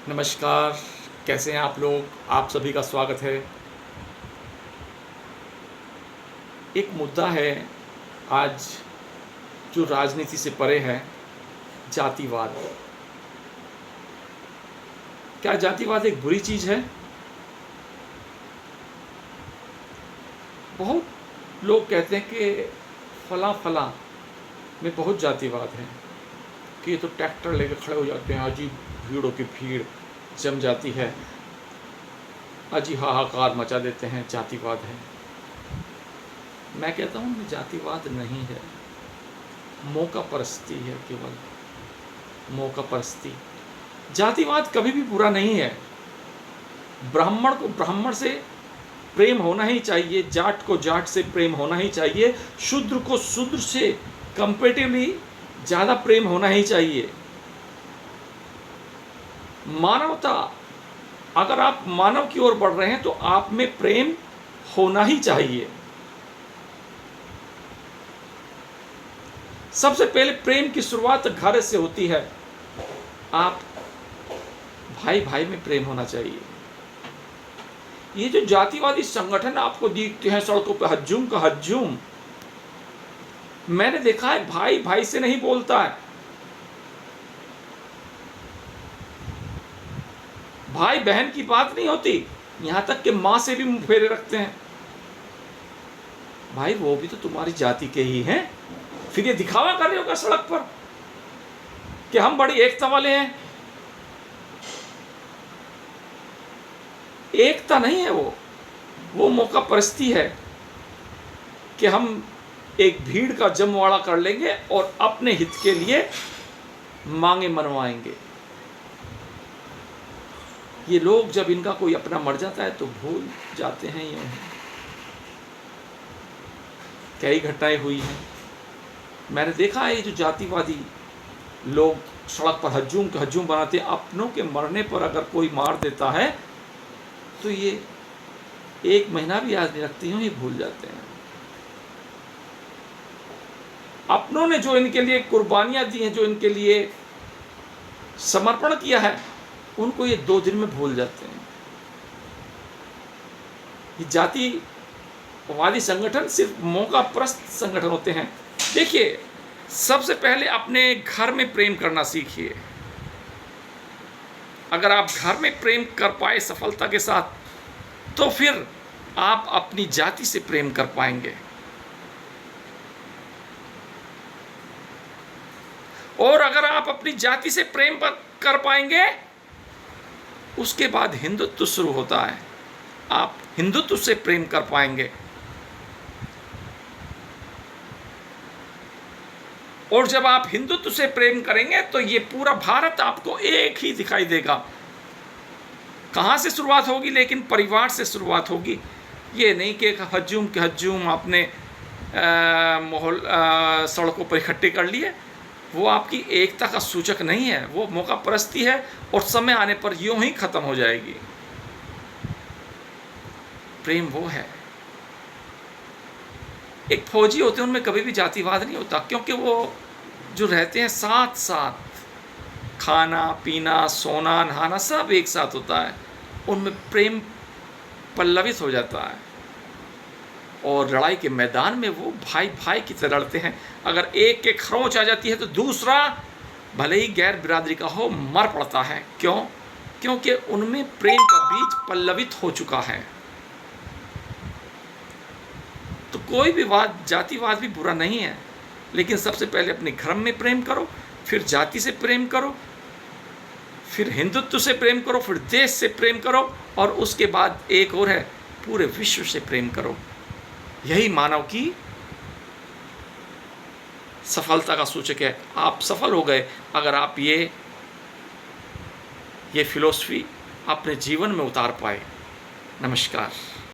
नमस्कार, कैसे हैं आप लोग? आप सभी का स्वागत है। एक मुद्दा है आज जो राजनीति से परे है, जातिवाद। क्या जातिवाद एक बुरी चीज़ है? बहुत लोग कहते हैं कि फलां में बहुत जातिवाद है, कि ये तो ट्रैक्टर लेके खड़े हो जाते हैं, अजीब भीड़ों की भीड़ जम जाती है, अजी हाहाकार मचा देते हैं, जातिवाद है। मैं कहता हूँ ये जातिवाद नहीं है, मौका परस्ती है, केवल मौका परस्ती। जातिवाद कभी भी बुरा नहीं है। ब्राह्मण को ब्राह्मण से प्रेम होना ही चाहिए, जाट को जाट से प्रेम होना ही चाहिए, शूद्र को शूद्र से कंपेरेटिवली ज़्यादा प्रेम होना ही चाहिए। मानवता, अगर आप मानव की ओर बढ़ रहे हैं तो आप में प्रेम होना ही चाहिए। सबसे पहले प्रेम की शुरुआत घर से होती है। आप भाई भाई में प्रेम होना चाहिए। ये जो जातिवादी संगठन आपको दिखते हैं सड़कों पे हज्जूम का हज्जूम, मैंने देखा है भाई भाई से नहीं बोलता है, भाई बहन की बात नहीं होती, यहां तक कि मां से भी मुंह फेरे रखते हैं। भाई वो भी तो तुम्हारी जाति के ही हैं, फिर ये दिखावा कर रहे होगा सड़क पर कि हम बड़ी एकता वाले हैं। एकता नहीं है वो मौका परस्ती है कि हम एक भीड़ का जमवाड़ा कर लेंगे और अपने हित के लिए मांगे मनवाएंगे। ये लोग जब इनका कोई अपना मर जाता है तो भूल जाते हैं। यूं कई घटनाएं हुई हैं, मैंने देखा है। ये जो जातिवादी लोग सड़क पर हज्जूम के हज्जूम बनाते हैं, अपनों के मरने पर अगर कोई मार देता है तो ये एक महीना भी याद नहीं रखती हूँ, ये भूल जाते हैं। अपनों ने जो इनके लिए कुर्बानियां दी हैं, जो इनके लिए समर्पण किया है, उनको ये 2 दिन में भूल जाते हैं। ये जातिवादी संगठन सिर्फ मौका परस्त संगठन होते हैं। देखिए, सबसे पहले अपने घर में प्रेम करना सीखिए। अगर आप घर में प्रेम कर पाए सफलता के साथ, तो फिर आप अपनी जाति से प्रेम कर पाएंगे। और अगर आप अपनी जाति से प्रेम कर पाएंगे, उसके बाद हिंदुत्व शुरू होता है। आप हिंदुत्व से प्रेम कर पाएंगे। और जब आप हिंदुत्व से प्रेम करेंगे तो ये पूरा भारत आपको एक ही दिखाई देगा। कहाँ से शुरुआत होगी? लेकिन परिवार से शुरुआत होगी। ये नहीं कि हज्जूम के हज्जूम आपने माहौल सड़कों पर इकट्ठे कर लिए। वो आपकी एकता का सूचक नहीं है, वो मौका परस्ती है और समय आने पर यूं ही खत्म हो जाएगी। प्रेम वो है। एक फौजी होते हैं, उनमें कभी भी जातिवाद नहीं होता, क्योंकि वो जो रहते हैं साथ साथ, खाना पीना सोना नहाना सब एक साथ होता है, उनमें प्रेम पल्लवित हो जाता है। और लड़ाई के मैदान में वो भाई भाई की तरह लड़ते हैं। अगर एक के खरोंच आ जाती है तो दूसरा भले ही गैर बिरादरी का हो, मर पड़ता है। क्यों? क्योंकि उनमें प्रेम का बीज पल्लवित हो चुका है। तो कोई भी जातिवाद भी बुरा नहीं है, लेकिन सबसे पहले अपने धर्म में प्रेम करो, फिर जाति से प्रेम करो, फिर हिंदुत्व से प्रेम करो, फिर देश से प्रेम करो, और उसके बाद एक और है, पूरे विश्व से प्रेम करो। यही मानव की सफलता का सूचक है। आप सफल हो गए अगर आप ये फिलॉसफी अपने जीवन में उतार पाए। नमस्कार।